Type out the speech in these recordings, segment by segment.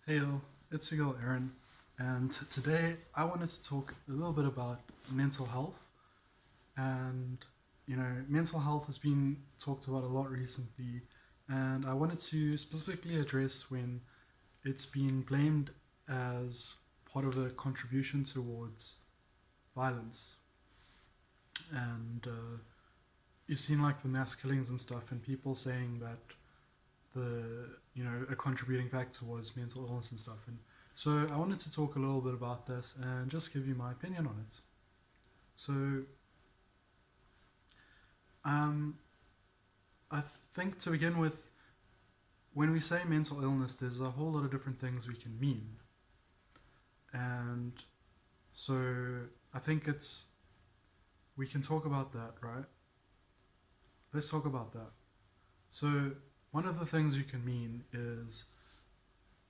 Hey yo, it's your girl Aaron, and today I wanted to talk a little bit about mental health. And mental health has been talked about a lot recently, and I wanted to specifically address when it's been blamed as part of a contribution towards violence. And you've seen like the mass killings and stuff, and people saying that a contributing factor was mental illness and stuff. And so I wanted to talk a little bit about this and just give you my opinion on it. So um, I think to begin with, when we say mental illness, there's a whole lot of different things we can mean. And so I think it's we can talk about that, right? Let's talk about that. So one of the things you can mean is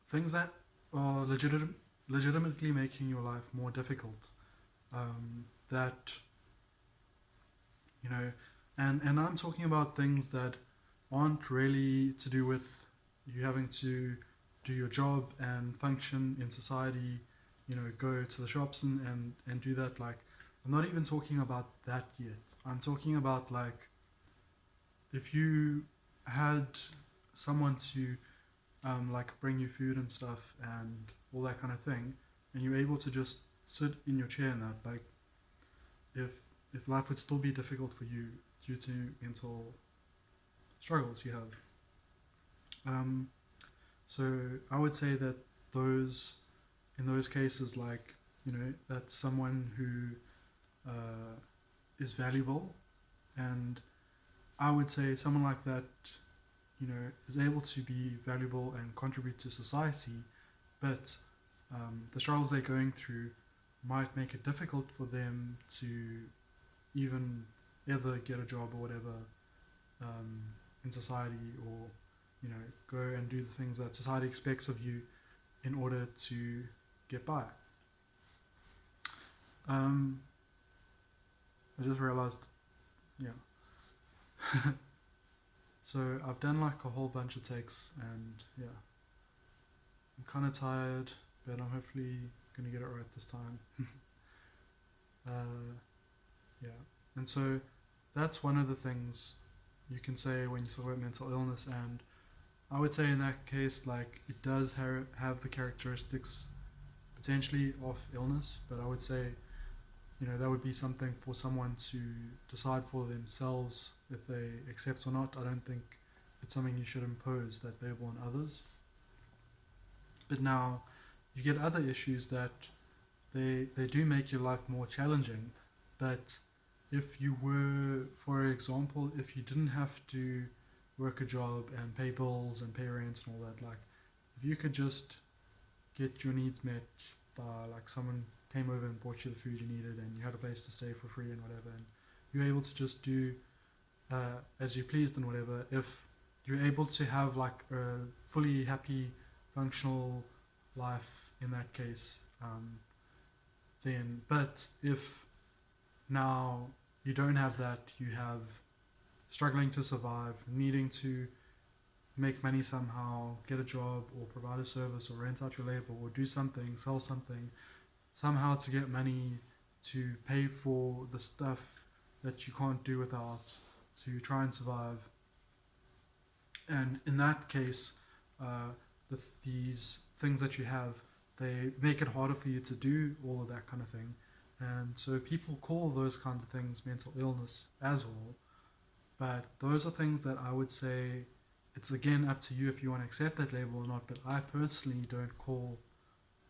things that are legitimately making your life more difficult. That you know, and I'm talking about things that aren't really to do with you having to do your job and function in society. Go to the shops and do that. Like, I'm not even talking about that yet. I'm talking about like if you had someone to like bring you food and stuff and all that kind of thing, and you're able to just sit in your chair and that, like, if life would still be difficult for you due to mental struggles you have. Um, so I would say that those in those cases, like, that's someone who is valuable, and I would say someone like that, is able to be valuable and contribute to society, but the struggles they're going through might make it difficult for them to even ever get a job or whatever, um, in society, or go and do the things that society expects of you in order to get by. Um, I just realized, yeah. So I've done like a whole bunch of takes, and yeah, I'm kind of tired, but I'm hopefully gonna get it right this time. uh, yeah, and so that's one of the things you can say when you talk about mental illness, and I would say in that case, like, it does have the characteristics potentially of illness, but I would say, that would be something for someone to decide for themselves if they accept or not. I don't think it's something you should impose that label on others. But now you get other issues that they do make your life more challenging. But if you were, for example, if you didn't have to work a job and pay bills and pay rent and all that, like, if you could just get your needs met by, like, someone came over and bought you the food you needed, and you had a place to stay for free and whatever, and you're able to just do as you pleased and whatever, if you're able to have like a fully happy, functional life in that case, then, but if now you don't have that, you have struggling to survive, needing to make money somehow, get a job or provide a service or rent out your label or do something, sell something, somehow to get money to pay for the stuff that you can't do without, to try and survive. And in that case, uh, these things that you have, they make it harder for you to do all of that kind of thing. And so people call those kinds of things mental illness as well. But those are things that I would say it's again up to you if you want to accept that label or not. But I personally don't call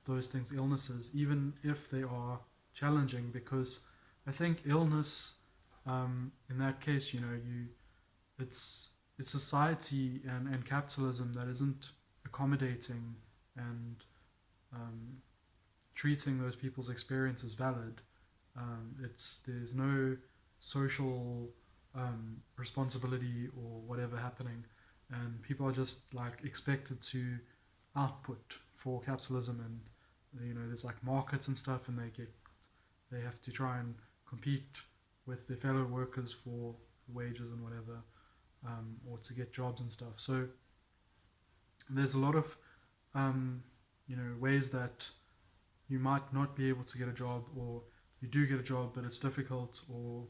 those things illnesses, even if they are challenging, because I think illness, in that case, it's society and capitalism that isn't accommodating and um, treating those people's experience as valid. It's There's no social responsibility or whatever happening, and people are just like expected to output for capitalism, and there's like markets and stuff, and they have to try and compete with their fellow workers for wages and whatever, or to get jobs and stuff. So there's a lot of um, ways that you might not be able to get a job, or you do get a job but it's difficult, or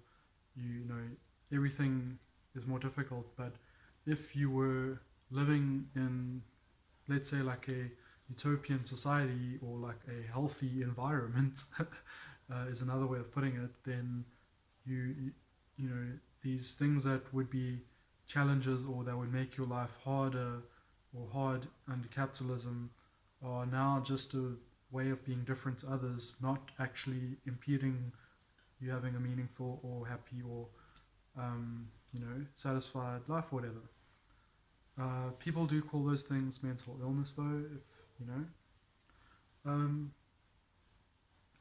you know everything is more difficult. But if you were living in, let's say, like a utopian society, or like a healthy environment, is another way of putting it, then you you know these things that would be challenges, or that would make your life harder or hard under capitalism, are now just a way of being different to others, not actually impeding you having a meaningful or happy or satisfied life or whatever. People do call those things mental illness, though, if you know. Um,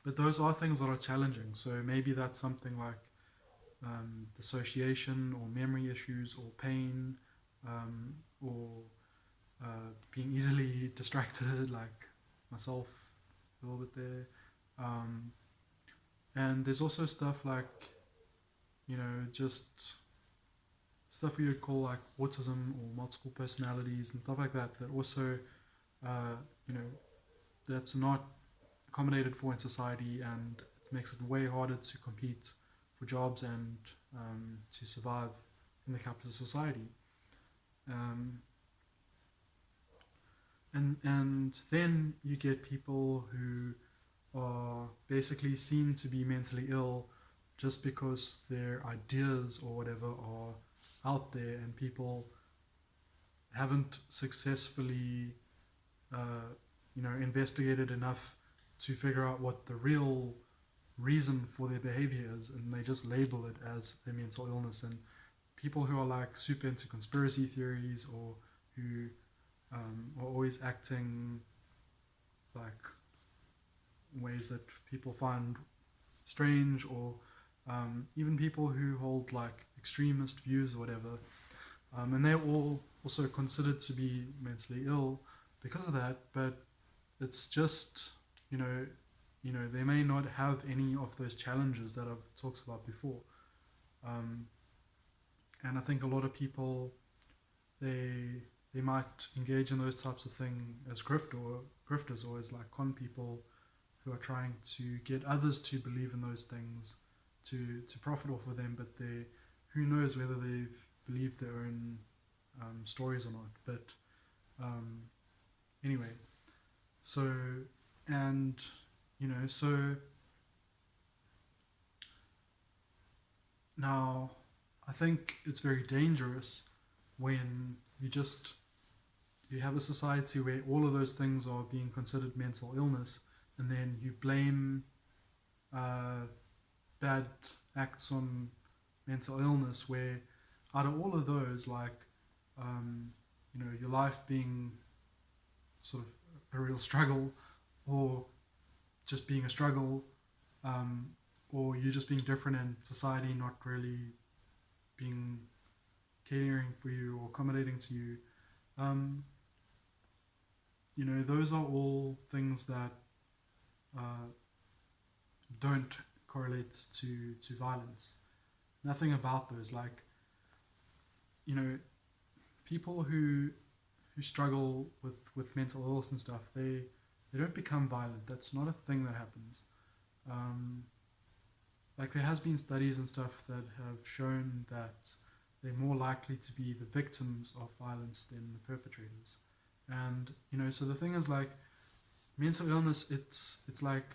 but those are things that are challenging. So maybe that's something like dissociation, or memory issues, or pain, or being easily distracted, like myself a little bit there. Um, and there's also stuff like, just stuff we would call like autism or multiple personalities and stuff like that, that also, uh, you know, that's not accommodated for in society, and it makes it way harder to compete for jobs and to survive in the capitalist society. Um, and then you get people who are basically seen to be mentally ill just because their ideas or whatever are out there, and people haven't successfully investigated enough to figure out what the real reason for their behavior is, and they just label it as a mental illness. And people who are like super into conspiracy theories, or who are always acting like ways that people find strange, or even people who hold like extremist views or whatever, and they're all also considered to be mentally ill because of that. But it's just, they may not have any of those challenges that I've talked about before. um, and I think a lot of people, they might engage in those types of things as grifters, or as like con people who are trying to get others to believe in those things, to profit off of them. But they, who knows whether they've believed their own stories or not. But um, anyway, so, and so now I think it's very dangerous when you have a society where all of those things are being considered mental illness, and then you blame uh, bad acts on mental illness, where out of all of those, like, your life being sort of a real struggle, or just being a struggle, um, or you just being different, and society not really being catering for you or accommodating to you. um, those are all things that uh, don't correlate to violence. Nothing about those, like, you know people who struggle with mental illness and stuff, they don't become violent. That's not a thing that happens. um, like, there has been studies and stuff that have shown that they're more likely to be the victims of violence than the perpetrators. And so the thing is, like, mental illness, it's like,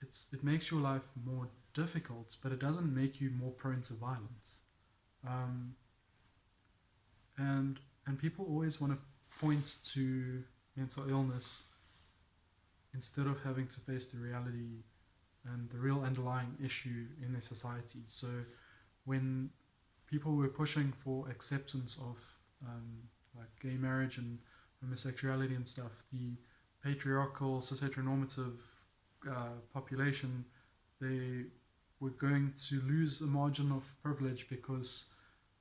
it makes your life more difficult, but it doesn't make you more prone to violence. um, and and people always want to point to mental illness instead of having to face the reality and the real underlying issue in their society. So when people were pushing for acceptance of like gay marriage and homosexuality and stuff, the patriarchal, cis-heteronormative population, they were going to lose a margin of privilege, because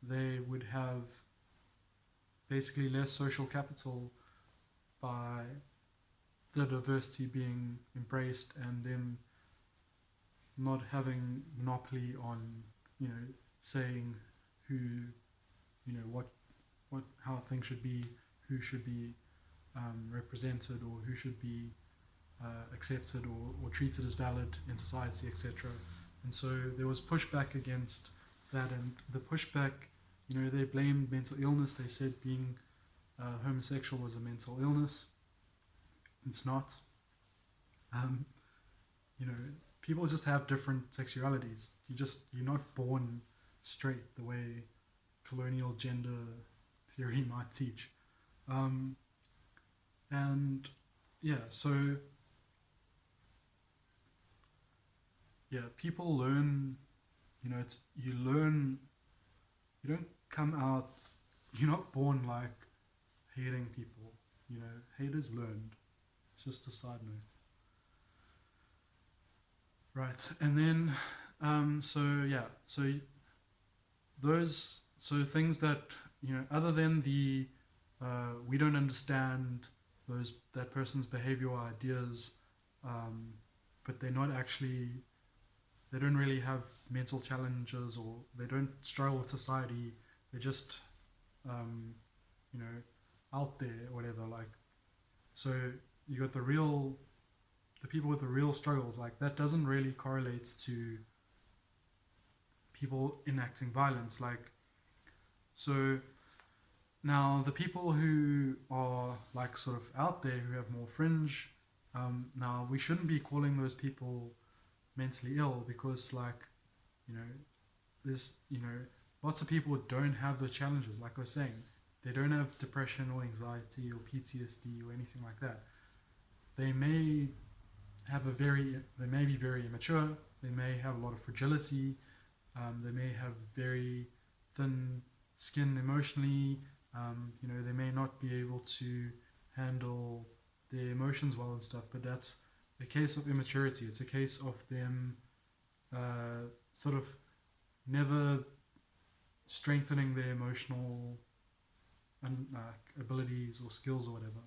they would have basically less social capital by the diversity being embraced, and them not having monopoly on saying who what how things should be, who should be represented, or who should be accepted or treated as valid in society, etc. And so there was pushback against that, and the pushback, they blamed mental illness. They said being homosexual was a mental illness. It's not. Um, you know, People just have different sexualities. You're not born straight the way colonial gender theory might teach. Um, and yeah, so yeah, people learn. It's you learn. You don't come out. You're not born like hating people. Hate is learned. It's just a side note. Right, and then, so yeah, so things that other than the we don't understand that person's behavior or ideas, um, but they don't really have mental challenges, or they don't struggle with society. They're just um, you know out there or whatever. Like, so you got the people with the real struggles, like that doesn't really correlate to people enacting violence. Like, so now the people who are like sort of out there, who have more fringe, now we shouldn't be calling those people mentally ill, because like, you know there's lots of people don't have the challenges. Like I was saying, they don't have depression or anxiety or PTSD or anything like that. They may they may be very immature. They may have a lot of fragility. They may have very thin skin emotionally. They may not be able to handle their emotions well and stuff. But that's a case of immaturity. It's a case of them sort of never strengthening their emotional abilities or skills or whatever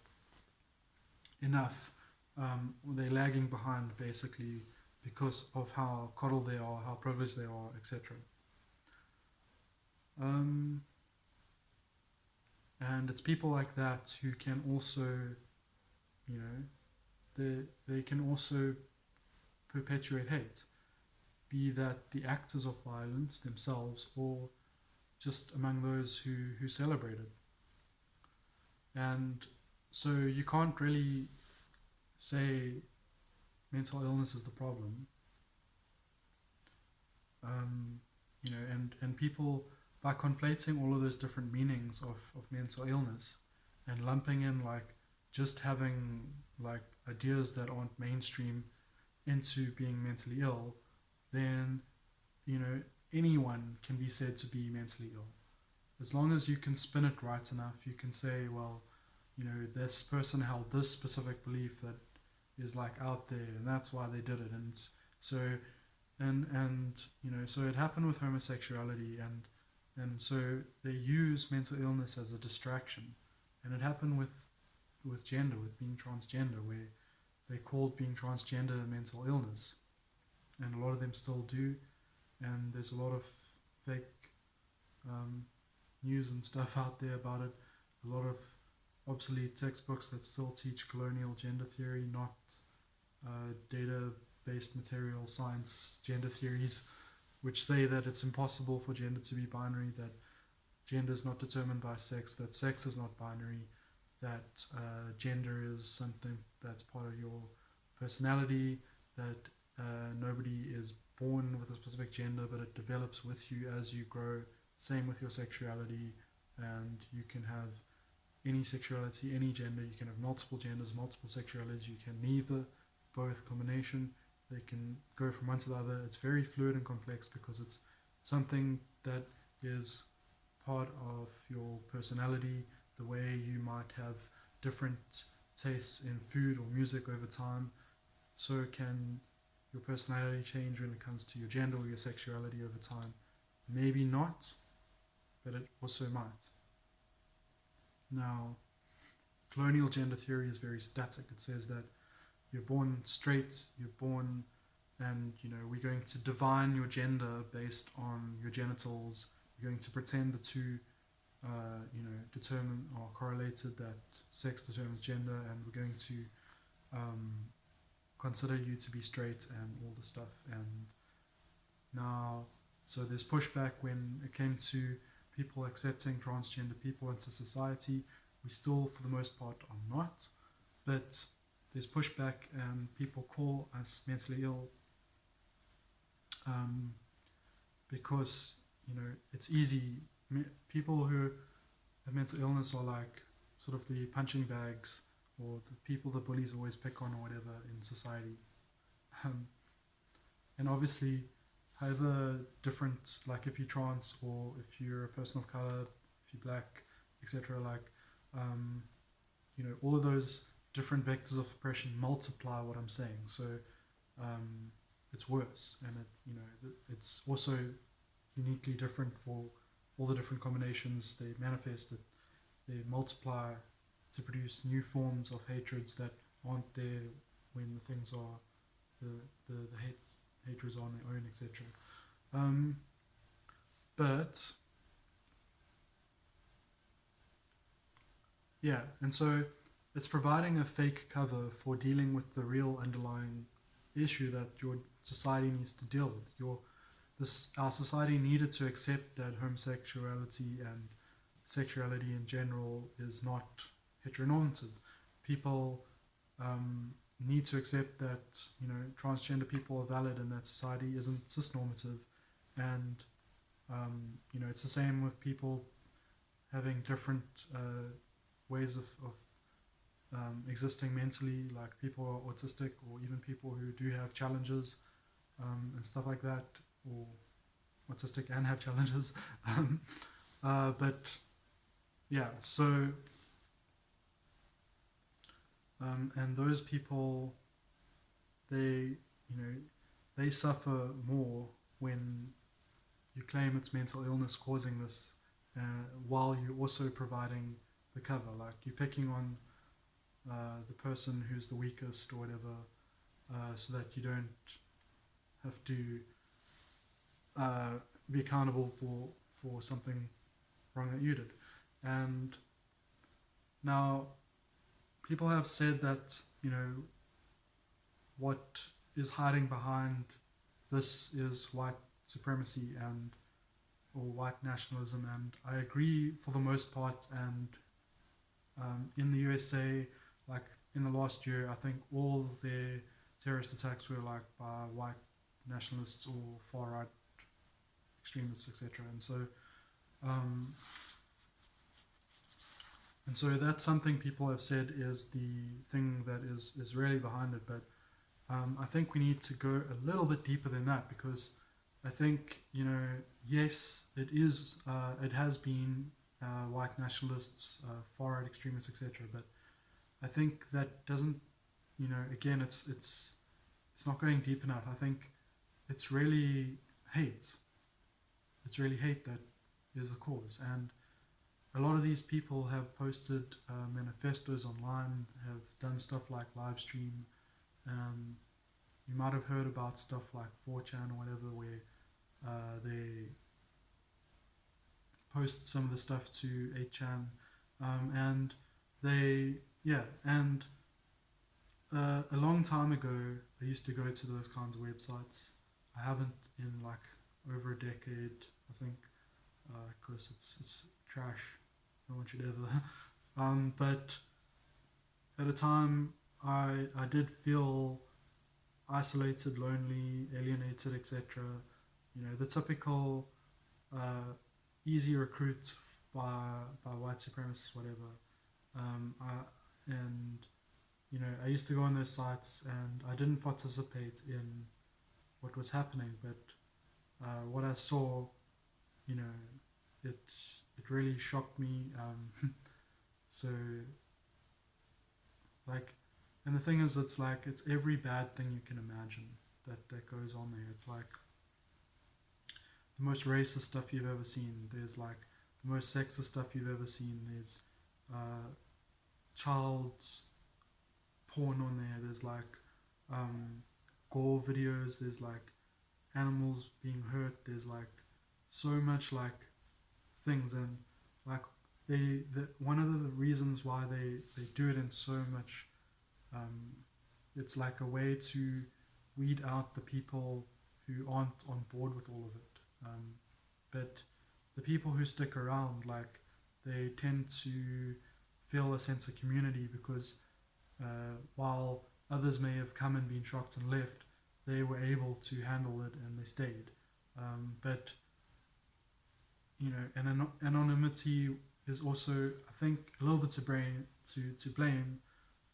enough. They're lagging behind basically because of how coddled they are, how privileged they are, etc. Um, and it's people like that who can also, you know, they can also perpetuate hate, be that the actors of violence themselves or just among those who celebrate it. And so you can't really say mental illness is the problem. And people, by conflating all of those different meanings of mental illness and lumping in like just having like ideas that aren't mainstream into being mentally ill, then anyone can be said to be mentally ill. As long as you can spin it right enough, you can say, well, this person held this specific belief that is like out there, and that's why they did it. And so, so it happened with homosexuality, and so they use mental illness as a distraction, and it happened with gender, with being transgender, where they called being transgender a mental illness, and a lot of them still do, and there's a lot of fake news and stuff out there about it, a lot of obsolete textbooks that still teach colonial gender theory, not data-based material science gender theories, which say that it's impossible for gender to be binary, that gender is not determined by sex, that sex is not binary, that gender is something that's part of your personality, that nobody is born with a specific gender, but it develops with you as you grow. Same with your sexuality, and you can have any sexuality, any gender. You can have multiple genders, multiple sexualities. You can neither, both, combination. They can go from one to the other. It's very fluid and complex because it's something that is part of your personality, the way you might have different tastes in food or music over time. So can your personality change when it comes to your gender or your sexuality over time? Maybe not, but it also might. Now, colonial gender theory is very static. It says that you're born straight, you're born, and we're going to divine your gender based on your genitals. We're going to pretend the two determine or correlated that sex determines gender, and we're going to um, consider you to be straight and all the stuff. And now, so there's pushback when it came to people accepting transgender people into society. We still, for the most part, are not, but there's pushback and people call us mentally ill um, because it's easy. People who have mental illness are like sort of the punching bags or the people the bullies always pick on or whatever in society. Um, and obviously, however different, like if you're trans or if you're a person of color, if you're black, etc., like um, all of those different vectors of oppression multiply what I'm saying. So um, it's worse, and it's also uniquely different for all the different combinations they manifest. That they multiply to produce new forms of hatreds that aren't there when the things are the hatreds on their own, etc. Um, but yeah, and so it's providing a fake cover for dealing with the real underlying issue that your society needs to deal with. Our society needed to accept that homosexuality and sexuality in general is not heteronormative. People need to accept that transgender people are valid and that society isn't cisnormative, and it's the same with people having different ways of existing mentally, like people who are autistic or even people who do have challenges and stuff like that, or autistic and have challenges. But yeah, so and those people, they they suffer more when you claim it's mental illness causing this, while you're also providing the cover. Like you're picking on the person who's the weakest or whatever, so that you don't have to be accountable for something wrong that you did. And now people have said that what is hiding behind this is white supremacy and or white nationalism, and I agree for the most part. And in the USA, like in the last year, I think all their terrorist attacks were like by white nationalists or far right extremists, etc. Um, and so that's something people have said is the thing that is really behind it. But I think we need to go a little bit deeper than that, because I think yes, it has been white nationalists, far right extremists, etc. But I think that doesn't, again, it's not going deep enough. I think it's really hate. It's really hate that is the cause, and a lot of these people have posted manifestos online, have done stuff like live stream. You might have heard about stuff like 4chan or whatever, where they post some of the stuff to 8chan, and they, yeah, and a long time ago, I used to go to those kinds of websites. I haven't in like over a decade, I think, because it's trash. No one should ever. But at a time, I did feel isolated, lonely, alienated, etc. The typical easy recruit by white supremacists, whatever. And I used to go on those sites, and I didn't participate in what was happening, but what I saw, you know, it it really shocked me. So like, and the thing is, it's like it's every bad thing you can imagine that goes on there. It's like the most racist stuff you've ever seen. There's like the most sexist stuff you've ever seen. There's uh, child porn on there. There's like gore videos. There's like animals being hurt. There's like so much like things, and like one of the reasons why they do it in so much, um, it's like a way to weed out the people who aren't on board with all of it. But the people who stick around, like, they tend to feel a sense of community because while others may have come and been shocked and left, they were able to handle it and they stayed. But anonymity is also, I think, a little bit to blame.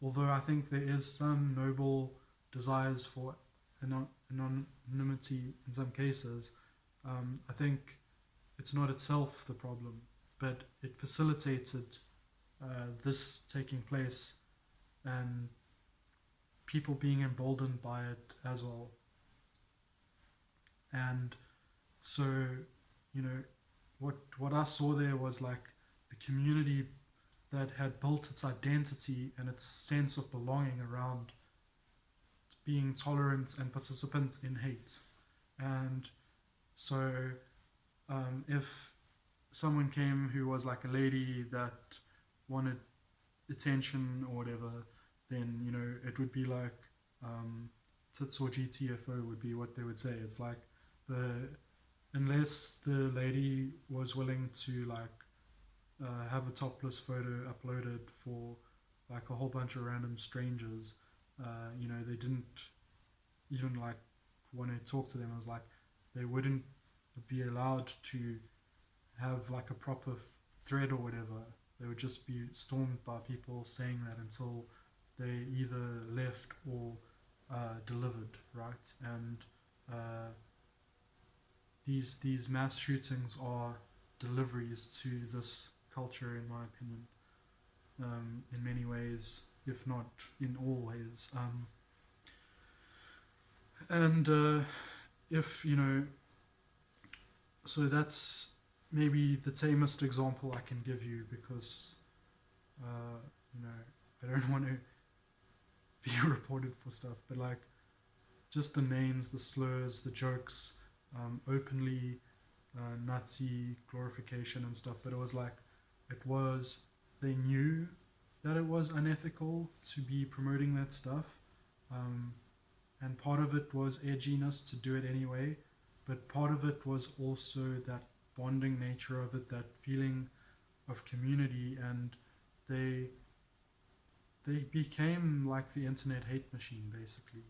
Although I think there is some noble desires for anonymity in some cases. I think it's not itself the problem, but it facilitated this taking place and people being emboldened by it as well. And so, you know, what I saw there was like a community that had built its identity and its sense of belonging around being tolerant and participant in hate. And so, if someone came who was like a lady that wanted attention or whatever, then it would be like tits or GTFO would be what they would say. It's like the unless the lady was willing to like have a topless photo uploaded for like a whole bunch of random strangers, they didn't even like want to talk to them. It was like they wouldn't be allowed to have like a proper thread or whatever. They would just be stormed by people saying that until they either left or delivered, right? And uh, these mass shootings are deliveries to this culture, in my opinion, in many ways, if not in all ways. And if so that's maybe the tamest example I can give you because uh, I don't want to be reported for stuff, but like just the names, the slurs, the jokes, openly Nazi glorification and stuff. But it was like they knew that it was unethical to be promoting that stuff, um, and part of it was edginess to do it anyway, but part of it was also that bonding nature of it, that feeling of community, and they they became like the internet hate machine basically.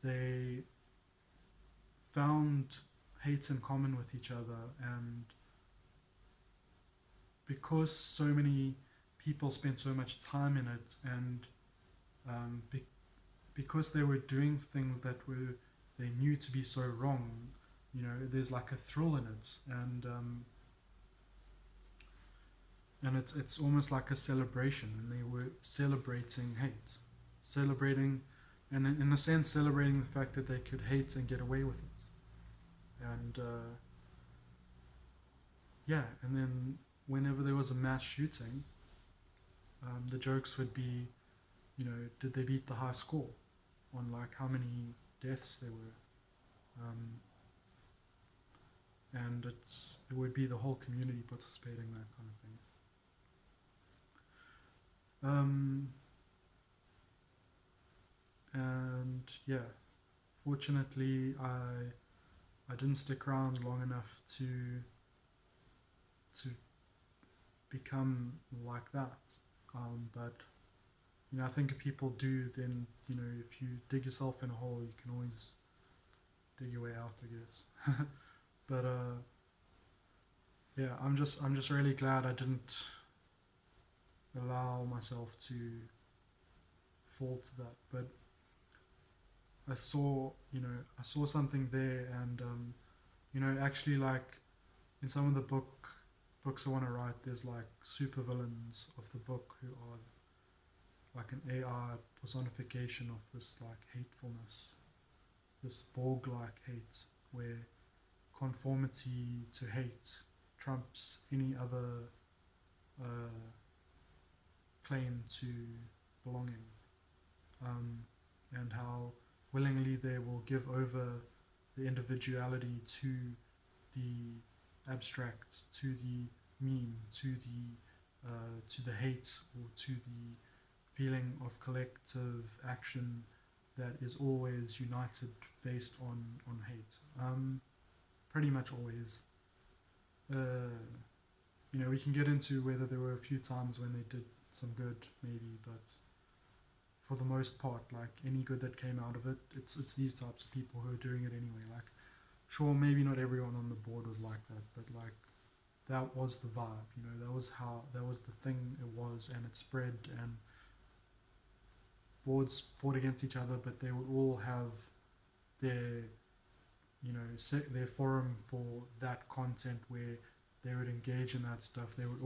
They found hate in common with each other, and because so many people spent so much time in it, and because they were doing things that were they knew to be so wrong, there's like a thrill in it, and it's almost like a celebration, and they were celebrating hate, celebrating, and in a sense celebrating the fact that they could hate and get away with it, and yeah, and then whenever there was a mass shooting, the jokes would be, did they beat the high score on like how many deaths there were, and it would be the whole community participating, that kind of thing. And yeah, fortunately, I didn't stick around long enough to become like that. But I think if people do, then if you dig yourself in a hole, you can always dig your way out, I guess. But yeah, I'm just really glad I didn't allow myself to fall to that. But I saw something there, and actually, like in some of the books I want to write, there's like supervillains of the book who are like an AI personification of this like hatefulness, this Borg-like hate, where conformity to hate trumps any other uh, claim to belonging, and how willingly they will give over the individuality to the abstract, to the mean to the hate or to the feeling of collective action that is always united based on hate. Pretty much always. Uh, we can get into whether there were a few times when they did some good, maybe, but for the most part, like any good that came out of it, it's these types of people who are doing it anyway. Like, sure, maybe not everyone on the board was like that, but like that was the vibe. That was the thing it was, and it spread, and boards fought against each other, but they would all have their their forum for that content where they would engage in that stuff. They would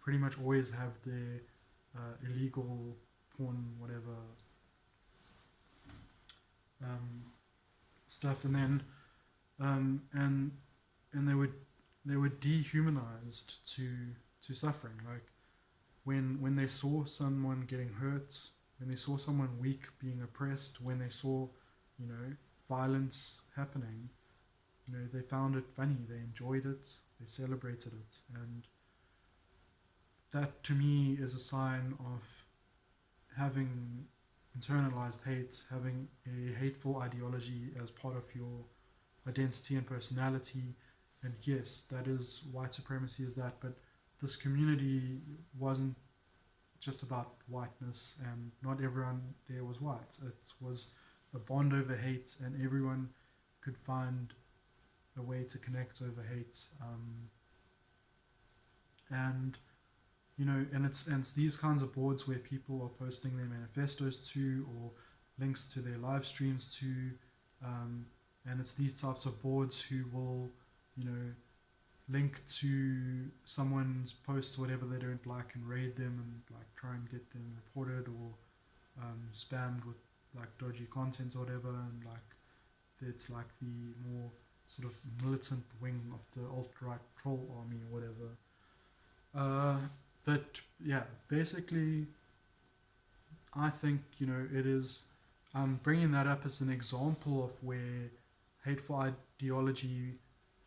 pretty much always have their illegal porn, whatever um, stuff, and then and they were dehumanized to suffering. Like when they saw someone getting hurt, when they saw someone weak being oppressed, when they saw violence happening, they found it funny, they enjoyed it, they celebrated it, and that to me is a sign of having internalized hate, having a hateful ideology as part of your identity and personality. And yes, that is white supremacy, is that, but this community wasn't just about whiteness, and not everyone there was white. It was a bond over hate, and everyone could find a way to connect over hate. And and it's these kinds of boards where people are posting their manifestos to, or links to their live streams to, and it's these types of boards who will link to someone's post, whatever they don't like, and raid them and like try and get them reported or spammed with like dodgy content or whatever, and like it's like the more sort of militant wing of the alt-right troll army or whatever. But yeah, basically, I think it is. I'm bringing that up as an example of where hateful ideology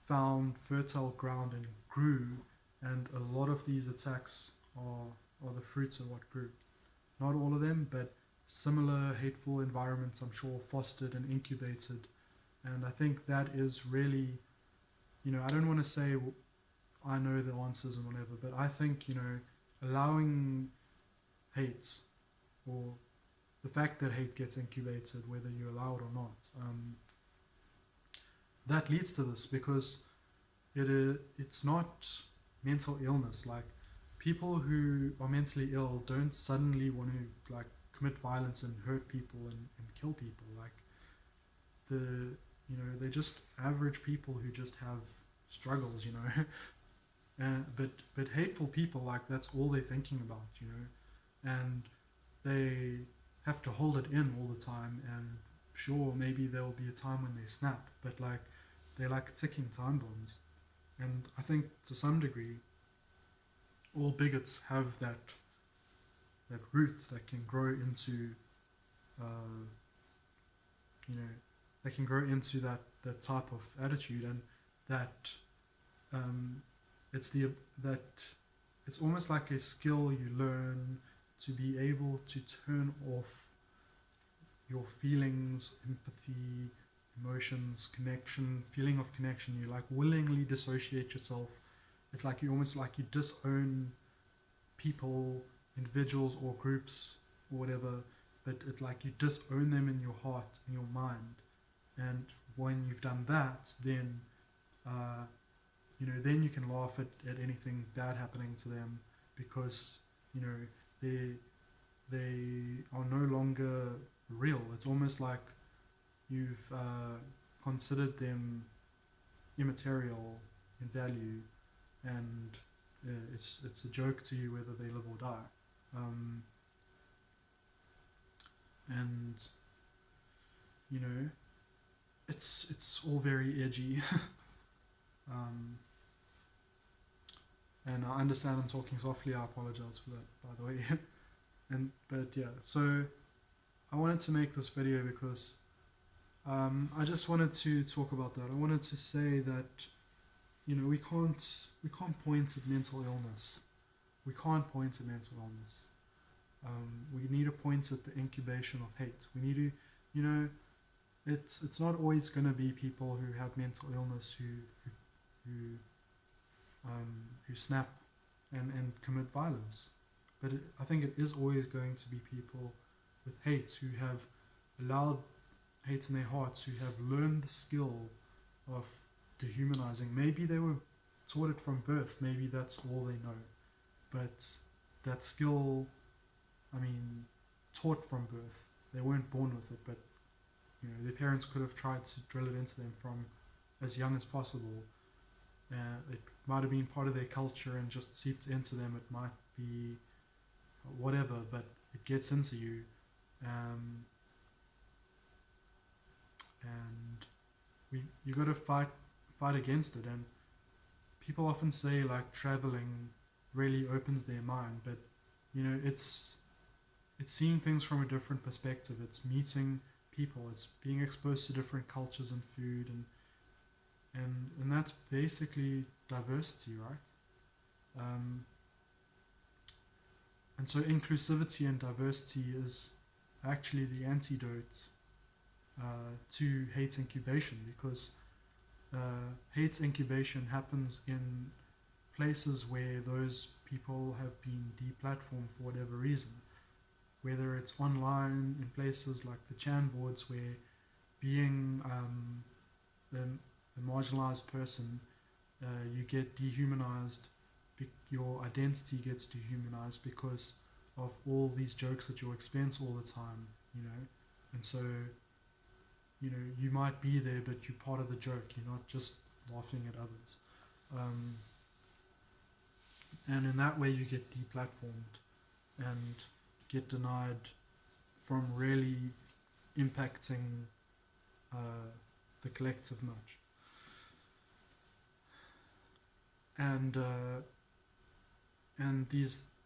found fertile ground and grew, and a lot of these attacks are the fruits of what grew. Not all of them, but similar hateful environments, I'm sure, fostered and incubated. And I think that is really, I don't want to say I know the answers and whatever, but I think, allowing hate, or the fact that hate gets incubated, whether you allow it or not, that leads to this, because it's not mental illness. Like, people who are mentally ill don't suddenly want to like commit violence and hurt people and kill people. Like, they're just average people who just have struggles. But hateful people, like, that's all they're thinking about, and they have to hold it in all the time. And sure, maybe there will be a time when they snap, but like, they're like ticking time bombs. And I think to some degree, all bigots have that root that can grow into, uh, you know, they can grow into that type of attitude, and that um, it's the that it's almost like a skill you learn to be able to turn off your feelings, empathy, emotions, connection, feeling of connection. You like willingly dissociate yourself. It's like you almost like you disown people, individuals or groups or whatever, but it like you disown them in your heart, in your mind. And when you've done that, then uh, then you can laugh at anything bad happening to them, because they they are no longer real. It's almost like you've considered them immaterial in value, and it's a joke to you whether they live or die. Um, and you know, it's all very edgy. um, and I understand I'm talking softly. I apologize for that, by the way. But yeah, so I wanted to make this video because I just wanted to talk about that. I wanted to say that we can't point at mental illness. We can't point at mental illness. We need to point at the incubation of hate. We need to, you know, it's not always going to be people who have mental illness who snap and commit violence. But I think it is always going to be people with hate who have allowed hate in their hearts, who have learned the skill of dehumanizing. Maybe they were taught it from birth, maybe that's all they know. But that skill, I mean, taught from birth. They weren't born with it, but their parents could have tried to drill it into them from as young as possible. It might have been part of their culture and just seeped into them. It might be whatever, but it gets into you, and you got to fight against it. And people often say like traveling really opens their mind, but it's seeing things from a different perspective. It's meeting people. It's being exposed to different cultures and food, and that's basically diversity, right? And so inclusivity and diversity is actually the antidote to hate incubation, because hate incubation happens in places where those people have been deplatformed for whatever reason. Whether it's online, in places like the Chan boards, where being a marginalized person, you get dehumanized, your identity gets dehumanized because of all these jokes at your expense all the time, and so, you might be there, but you're part of the joke, you're not just laughing at others. And in that way you get deplatformed and get denied from really impacting the collective much. And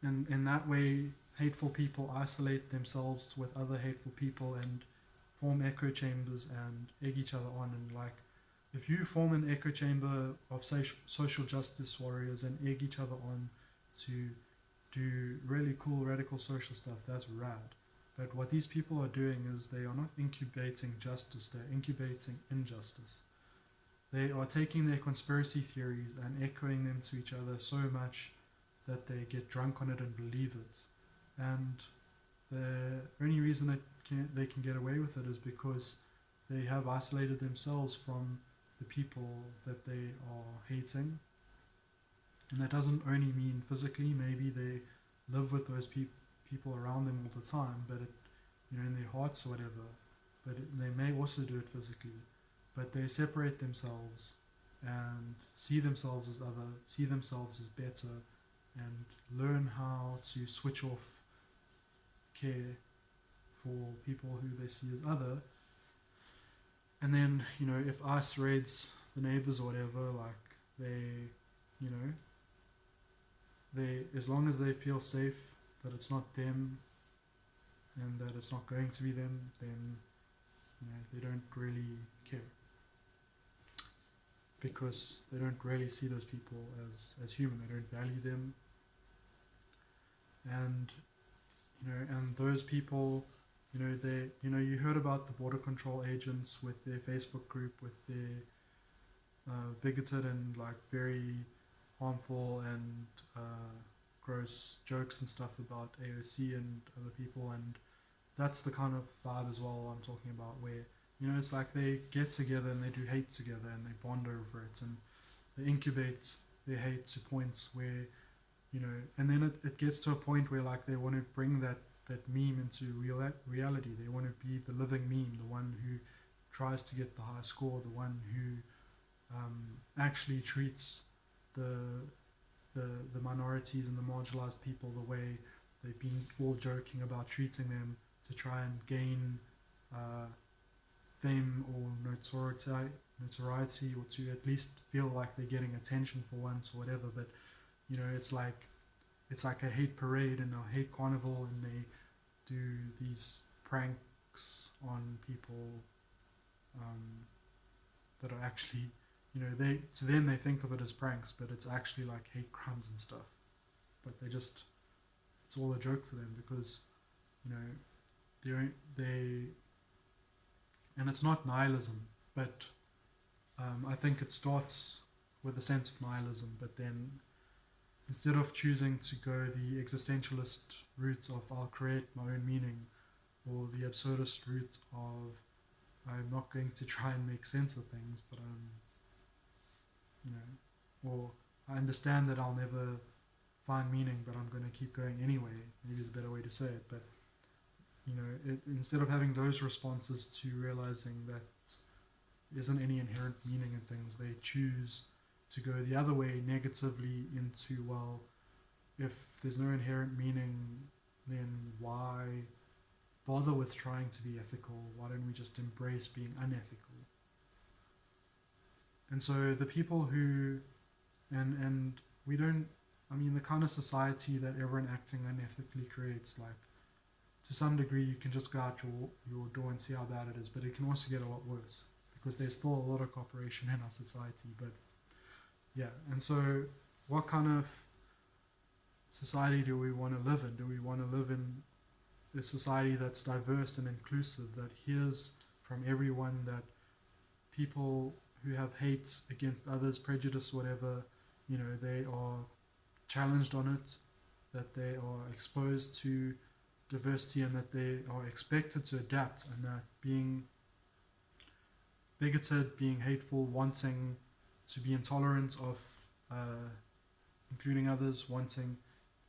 in that way, hateful people isolate themselves with other hateful people and form echo chambers and egg each other on. And like, if you form an echo chamber of social justice warriors and egg each other on to do really cool radical social stuff, that's rad. But what these people are doing is they are not incubating justice, they're incubating injustice. They are taking their conspiracy theories and echoing them to each other so much that they get drunk on it and believe it. And the only reason they can get away with it is because they have isolated themselves from the people that they are hating. And that doesn't only mean physically. Maybe they live with those people around them all the time, but in their hearts or whatever. But they may also do it physically. But they separate themselves and see themselves as other, see themselves as better, and learn how to switch off care for people who they see as other. And then, if ICE raids the neighbors or whatever, like they, as long as they feel safe that it's not them and that it's not going to be them, then they don't really care, because they don't really see those people as human. They don't value them, and and those people, they, you heard about the border control agents with their Facebook group, with their bigoted and like very harmful and gross jokes and stuff about AOC and other people. And that's the kind of vibe as well I'm talking about, where it's like they get together and they do hate together and they bond over it, and they incubate their hate to points where and then it gets to a point where like they want to bring that meme into reality. They want to be the living meme, the one who tries to get the high score, the one who actually treats the minorities and the marginalized people the way they've been all joking about treating them, to try and gain fame or notoriety, or to at least feel like they're getting attention for once or whatever. But it's like a hate parade and a hate carnival, and they do these pranks on people that are actually they to them they think of it as pranks, but it's actually like hate crimes and stuff. But it's all a joke to them because you know they and it's not nihilism, but I think it starts with a sense of nihilism, but then instead of choosing to go the existentialist route of I'll create my own meaning, or the absurdist route of I'm not going to try and make sense of things, but you know, or I understand that I'll never find meaning, but I'm going to keep going anyway. Maybe is a better way to say it, but instead of having those responses to realizing that there isn't any inherent meaning in things, they choose to go the other way negatively into, well, if there's no inherent meaning, then why bother with trying to be ethical? Why don't we just embrace being unethical? And so the people who, and we don't, I mean, the kind of society that everyone acting unethically creates, like, to some degree, you can just go out your door and see how bad it is, but it can also get a lot worse because there's still a lot of cooperation in our society. But yeah, and so what kind of society do we want to live in? Do we want to live in a society that's diverse and inclusive, that hears from everyone, that people who have hate against others, prejudice, whatever, they are challenged on it, that they are exposed to diversity, and that they are expected to adapt, and that being bigoted, being hateful, wanting to be intolerant of including others, wanting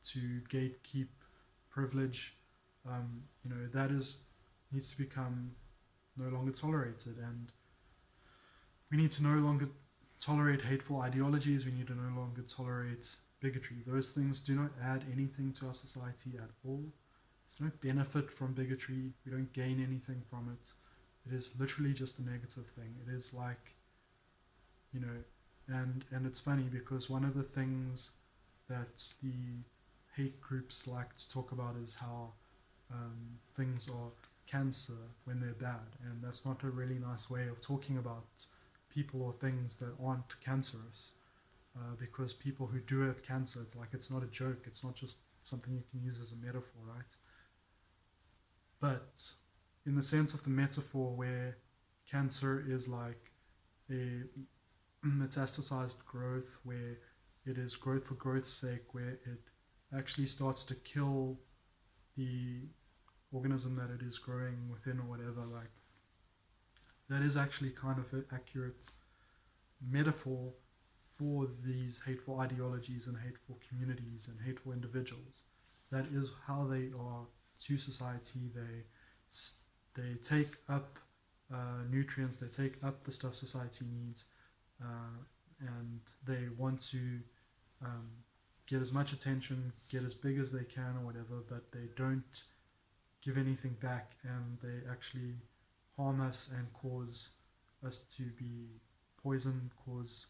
to gatekeep privilege, that needs to become no longer tolerated, and we need to no longer tolerate hateful ideologies. We need to no longer tolerate bigotry. Those things do not add anything to our society at all. There's no benefit from bigotry. We don't gain anything from it. It is literally just a negative thing. It is like, and it's funny because one of the things that the hate groups like to talk about is how things are cancer when they're bad, and that's not a really nice way of talking about people or things that aren't cancerous, because people who do have cancer, it's not a joke, it's not just something you can use as a metaphor, right? But in the sense of the metaphor where cancer is like a metastasized growth, where it is growth for growth's sake, where it actually starts to kill the organism that it is growing within or whatever, like that is actually kind of an accurate metaphor for these hateful ideologies and hateful communities and hateful individuals. That is how they are to society. They take up nutrients, they take up the stuff society needs, and they want to get as much attention, get as big as they can or whatever, but they don't give anything back, and they actually harm us and cause us to be poisoned, cause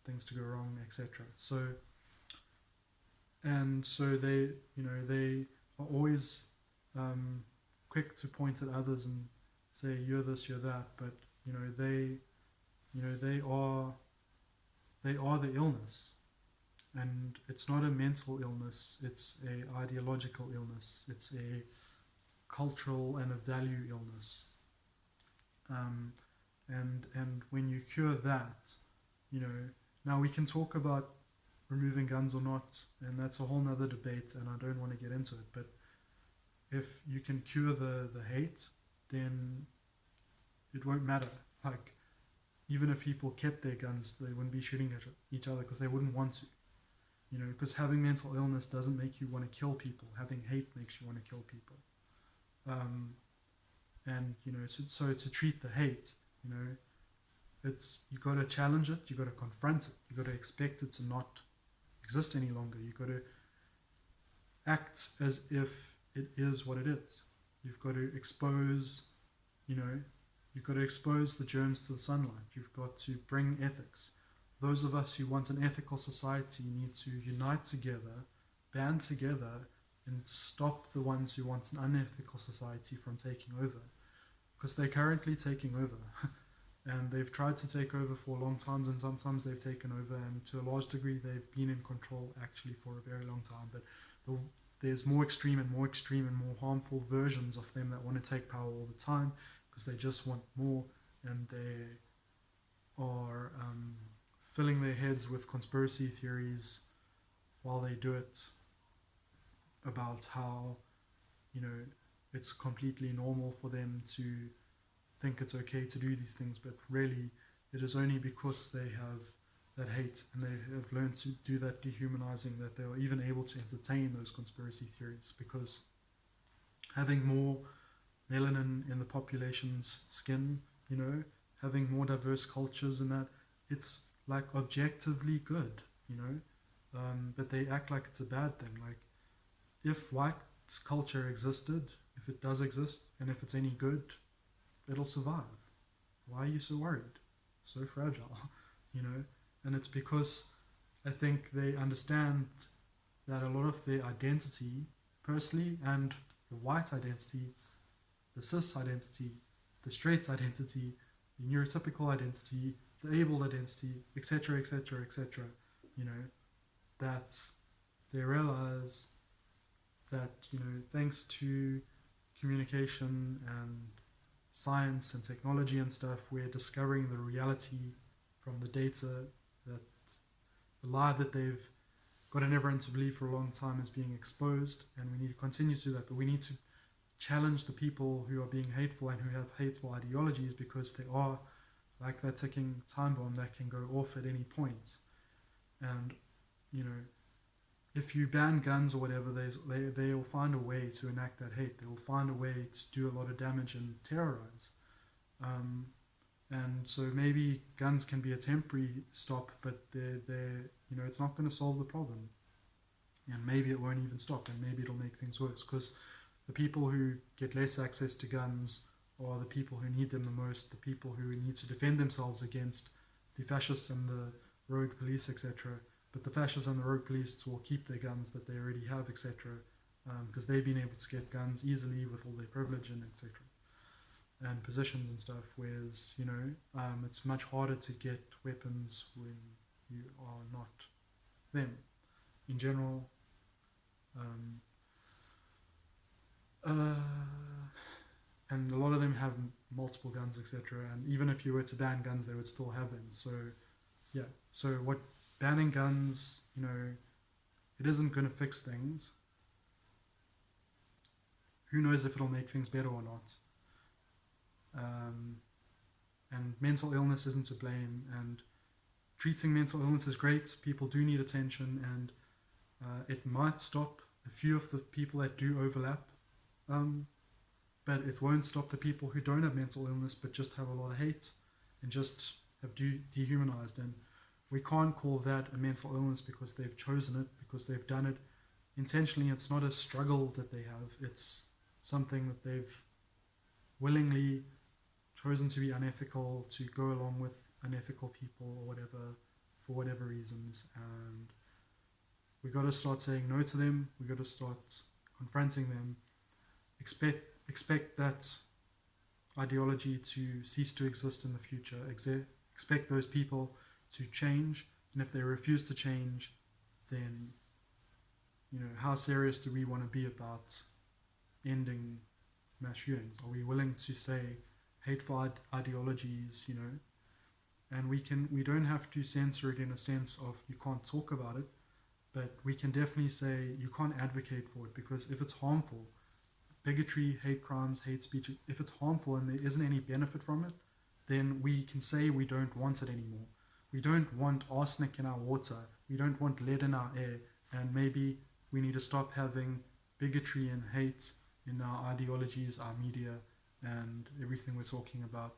things to go wrong, etc. So they are always quick to point at others and say you're this, you're that, but they are the illness, and it's not a mental illness, it's a ideological illness, it's a cultural and a value illness, and when you cure that, now we can talk about removing guns or not, and that's a whole nother debate, and I don't want to get into it, but if you can cure the hate, then it won't matter. Like, even if people kept their guns, they wouldn't be shooting at each other because they wouldn't want to. Because having mental illness doesn't make you want to kill people. Having hate makes you want to kill people. And so to treat the hate, it's, you got to challenge it, you got to confront it, you got to expect it to not exist any longer. You got to act as if it is what it is. You've got to expose, you've got to expose the germs to the sunlight. You've got to bring ethics. Those of us who want an ethical society need to unite together, band together, and stop the ones who want an unethical society from taking over, because they're currently taking over. and they've tried to take over for long times, and sometimes they've taken over, and to a large degree they've been in control actually for a very long time. But the, there's more extreme and more extreme and more harmful versions of them that want to take power all the time because they just want more, and they are filling their heads with conspiracy theories while they do it about how, you know, it's completely normal for them to think it's okay to do these things, but really it is only because they have that hate and they have learned to do that dehumanizing that they are even able to entertain those conspiracy theories, because having more melanin in the population's skin, you know, having more diverse cultures and that, it's like objectively good, you know, but they act like it's a bad thing. Like, if white culture existed, if it does exist, and if it's any good, it'll survive. Why are you so worried? So fragile, you know? And it's because I think they understand that a lot of their identity, personally, and the white identity, the cis identity, the straight identity, the neurotypical identity, the able identity, etc., etc., etc., you know, that they realize that, you know, thanks to communication and science and technology and stuff, we're discovering the reality from the data, that the lie that they've gotten everyone to believe for a long time is being exposed, and we need to continue to do that. But we need to challenge the people who are being hateful and who have hateful ideologies, because they are like that ticking time bomb that can go off at any point. And, you know, if you ban guns or whatever, they'll find a way to enact that hate. They'll find a way to do a lot of damage and terrorize. And so maybe guns can be a temporary stop, but they're you know, it's not going to solve the problem. And maybe it won't even stop, and maybe it'll make things worse, because the people who get less access to guns are the people who need them the most, the people who need to defend themselves against the fascists and the rogue police, etc. But the fascists and the rogue police will keep their guns that they already have, etc., because they've been able to get guns easily with all their privilege and etc. and positions and stuff, whereas, you know, it's much harder to get weapons when you are not them. In general, and a lot of them have multiple guns, etc. And even if you were to ban guns, they would still have them. So, yeah. So what banning guns, you know, it isn't going to fix things. Who knows if it'll make things better or not. And mental illness isn't to blame, and treating mental illness is great. People do need attention, and it might stop a few of the people that do overlap, but it won't stop the people who don't have mental illness but just have a lot of hate and just have dehumanized. And we can't call that a mental illness because they've chosen it, because they've done it intentionally. It's not a struggle that they have, it's something that they've willingly chosen to be unethical, to go along with unethical people or whatever, for whatever reasons. And we got to start saying no to them. We got to start confronting them. Expect that ideology to cease to exist in the future. Expect those people to change, and if they refuse to change, then, you know, how serious do we want to be about ending mass shootings? Are we willing to say hateful ideologies, you know? And we don't have to censor it in a sense of you can't talk about it, but we can definitely say you can't advocate for it, because if it's harmful, bigotry, hate crimes, hate speech, if it's harmful and there isn't any benefit from it, then we can say we don't want it anymore. We don't want arsenic in our water, we don't want lead in our air, and maybe we need to stop having bigotry and hate in our ideologies, our media, and everything we're talking about.